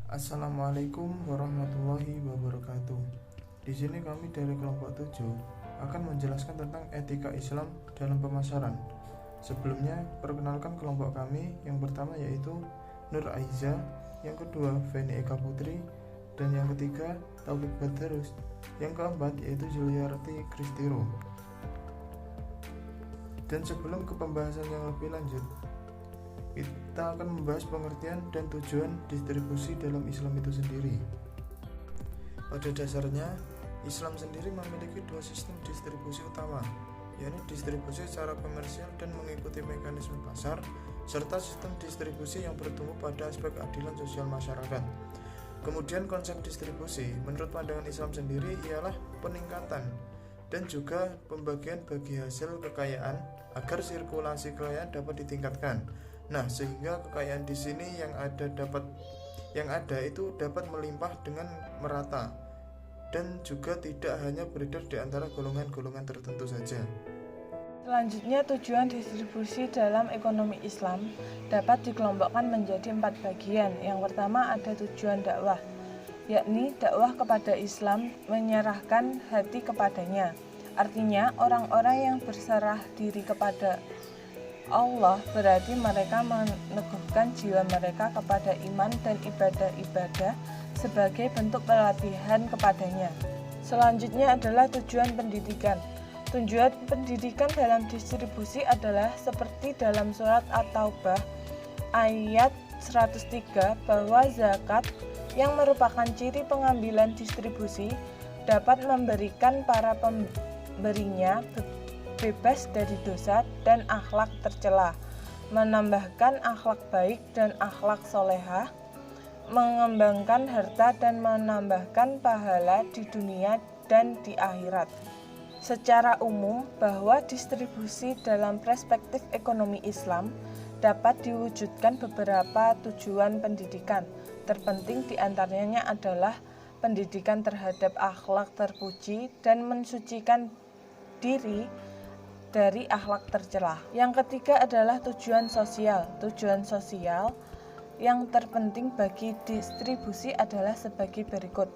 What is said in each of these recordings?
Assalamualaikum warahmatullahi wabarakatuh. Di sini kami dari kelompok 7 akan menjelaskan tentang etika Islam dalam pemasaran. Sebelumnya, perkenalkan kelompok kami. Yang pertama yaitu Nur Aiza, yang kedua Feni Eka Putri, dan yang ketiga Taufik Badarus. Yang keempat yaitu Juliarti Kristiro. Dan sebelum ke pembahasan yang lebih lanjut, kita akan membahas pengertian dan tujuan distribusi dalam Islam itu sendiri. Pada dasarnya, Islam sendiri memiliki dua sistem distribusi utama, yaitu distribusi secara komersial dan mengikuti mekanisme pasar, serta sistem distribusi yang bertumbuh pada aspek keadilan sosial masyarakat. Kemudian konsep distribusi menurut pandangan Islam sendiri ialah peningkatan dan juga pembagian bagi hasil kekayaan agar sirkulasi kekayaan dapat ditingkatkan. Nah, sehingga kekayaan di sini yang ada itu dapat melimpah dengan merata dan juga tidak hanya beredar di antara golongan-golongan tertentu saja. Selanjutnya, tujuan distribusi dalam ekonomi Islam dapat dikelompokkan menjadi 4 bagian. Yang pertama ada tujuan dakwah, yakni dakwah kepada Islam, menyerahkan hati kepadanya. Artinya, orang-orang yang berserah diri kepada Allah berarti mereka meneguhkan jiwa mereka kepada iman dan ibadah-ibadah sebagai bentuk pelatihan kepadanya. Selanjutnya adalah tujuan pendidikan. Tujuan pendidikan dalam distribusi adalah seperti dalam surat At-Taubah ayat 103 bahwa zakat yang merupakan ciri pengambilan distribusi dapat memberikan para pemberinya bebas dari dosa dan akhlak tercela, menambahkan akhlak baik dan akhlak solehah, mengembangkan harta dan menambahkan pahala di dunia dan di akhirat. Secara umum, bahwa distribusi dalam perspektif ekonomi Islam dapat diwujudkan beberapa tujuan pendidikan. Terpenting diantaranya adalah pendidikan terhadap akhlak terpuji dan mensucikan diri dari akhlak tercela. Yang ketiga adalah tujuan sosial. Tujuan sosial yang terpenting bagi distribusi adalah sebagai berikut.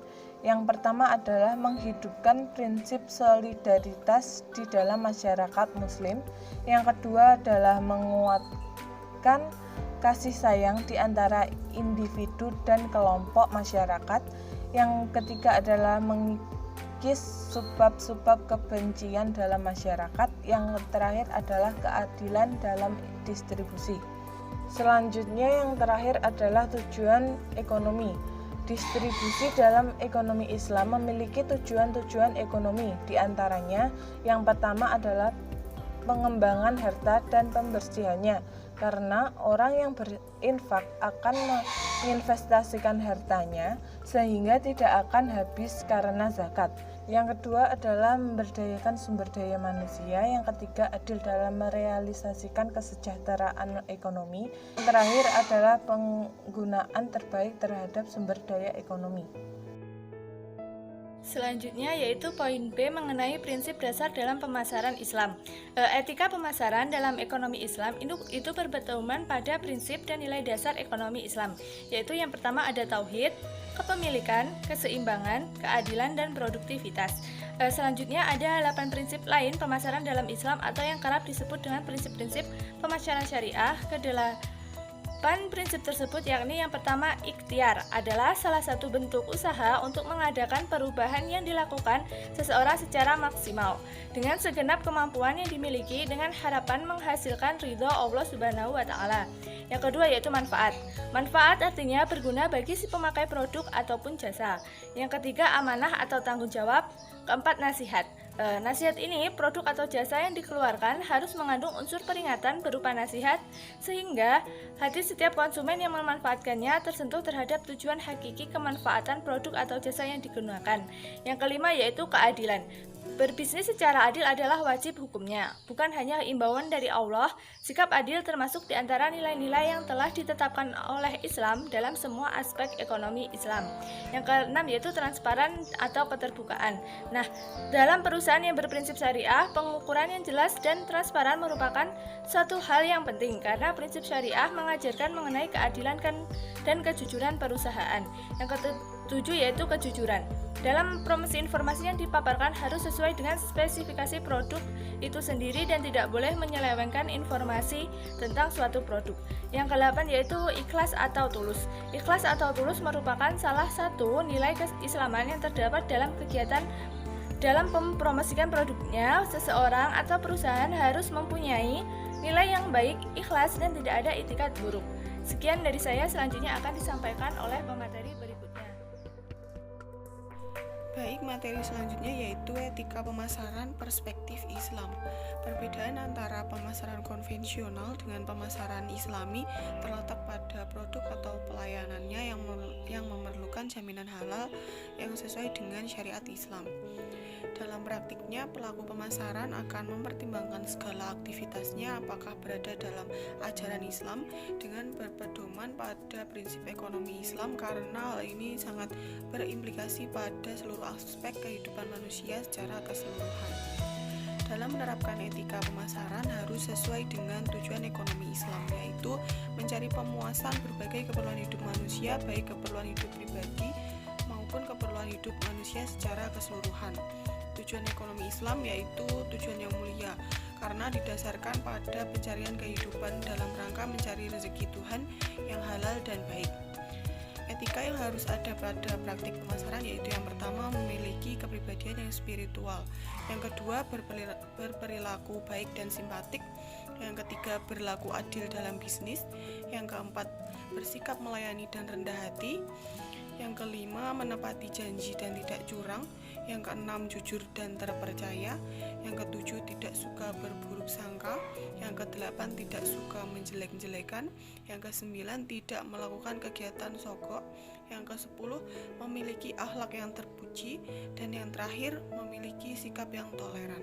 Yang pertama adalah menghidupkan prinsip solidaritas di dalam masyarakat muslim. Yang kedua adalah menguatkan kasih sayang di antara individu dan kelompok masyarakat. Yang ketiga adalah sebab-sebab kebencian dalam masyarakat. Yang terakhir adalah keadilan dalam distribusi. Selanjutnya yang terakhir adalah tujuan ekonomi. Distribusi dalam ekonomi Islam memiliki tujuan-tujuan ekonomi. Di antaranya yang pertama adalah pengembangan harta dan pembersihannya, karena orang yang berinfak akan menginvestasikan hartanya sehingga tidak akan habis karena zakat. Yang kedua adalah memberdayakan sumber daya manusia. Yang ketiga adil dalam merealisasikan kesejahteraan ekonomi. Yang terakhir adalah penggunaan terbaik terhadap sumber daya ekonomi. Selanjutnya yaitu poin B mengenai prinsip dasar dalam pemasaran Islam. Etika pemasaran dalam ekonomi Islam itu berpedoman pada prinsip dan nilai dasar ekonomi Islam, yaitu yang pertama ada tauhid, kepemilikan, keseimbangan, keadilan, dan produktivitas. Selanjutnya ada 8 prinsip lain pemasaran dalam Islam atau yang kerap disebut dengan prinsip-prinsip pemasaran syariah. Prinsip tersebut yakni yang pertama, ikhtiar adalah salah satu bentuk usaha untuk mengadakan perubahan yang dilakukan seseorang secara maksimal dengan segenap kemampuan yang dimiliki dengan harapan menghasilkan ridho Allah Subhanahu wa Ta'ala. Yang kedua yaitu manfaat. Manfaat artinya berguna bagi si pemakai produk ataupun jasa. Yang ketiga amanah atau tanggung jawab. Keempat nasihat. Nasihat ini, produk atau jasa yang dikeluarkan harus mengandung unsur peringatan berupa nasihat, sehingga hati setiap konsumen yang memanfaatkannya tersentuh terhadap tujuan hakiki kemanfaatan produk atau jasa yang digunakan. Yang kelima yaitu keadilan. Berbisnis secara adil adalah wajib hukumnya, bukan hanya imbauan dari Allah. Sikap adil termasuk di antara nilai-nilai yang telah ditetapkan oleh Islam dalam semua aspek ekonomi Islam. Yang keenam yaitu transparan atau keterbukaan. Nah, dalam perusahaan perusahaan yang berprinsip syariah, pengukuran yang jelas dan transparan merupakan suatu hal yang penting karena prinsip syariah mengajarkan mengenai keadilan dan kejujuran perusahaan. Yang ketujuh yaitu kejujuran. Dalam promosi informasi yang dipaparkan harus sesuai dengan spesifikasi produk itu sendiri dan tidak boleh menyelewengkan informasi tentang suatu produk. Yang ke-8 yaitu ikhlas atau tulus. Ikhlas atau tulus merupakan salah satu nilai keislaman yang terdapat dalam kegiatan. Dalam mempromosikan produknya, seseorang atau perusahaan harus mempunyai nilai yang baik, ikhlas, dan tidak ada itikat buruk. Sekian dari saya, selanjutnya akan disampaikan oleh pemateri berikutnya. Baik, materi selanjutnya yaitu etika pemasaran perspektif Islam. Perbedaan antara pemasaran konvensional dengan pemasaran Islami terletak pada produk atau pelayanannya yang memerlukan jaminan halal yang sesuai dengan syariat Islam. Dalam praktiknya, pelaku pemasaran akan mempertimbangkan segala aktivitasnya apakah berada dalam ajaran Islam dengan berpedoman pada prinsip ekonomi Islam karena hal ini sangat berimplikasi pada seluruh aspek kehidupan manusia secara keseluruhan. Dalam menerapkan etika pemasaran harus sesuai dengan tujuan ekonomi Islam, yaitu mencari pemuasan berbagai keperluan hidup manusia, baik keperluan hidup pribadi maupun keperluan hidup manusia secara keseluruhan. Tujuan ekonomi Islam yaitu tujuan yang mulia karena didasarkan pada pencarian kehidupan dalam rangka mencari rezeki Tuhan yang halal dan baik. Etika yang harus ada pada praktik pemasaran yaitu yang pertama memiliki kepribadian yang spiritual, yang kedua berperilaku baik dan simpatik, yang ketiga berlaku adil dalam bisnis, yang keempat bersikap melayani dan rendah hati, yang kelima menepati janji dan tidak curang, yang keenam jujur dan terpercaya, yang ketujuh tidak suka berburuk sangka, yang kedelapan tidak suka menjelek-jelekan, yang kesembilan tidak melakukan kegiatan sogok, yang kesepuluh memiliki akhlak yang terpuji, dan yang terakhir memiliki sikap yang toleran.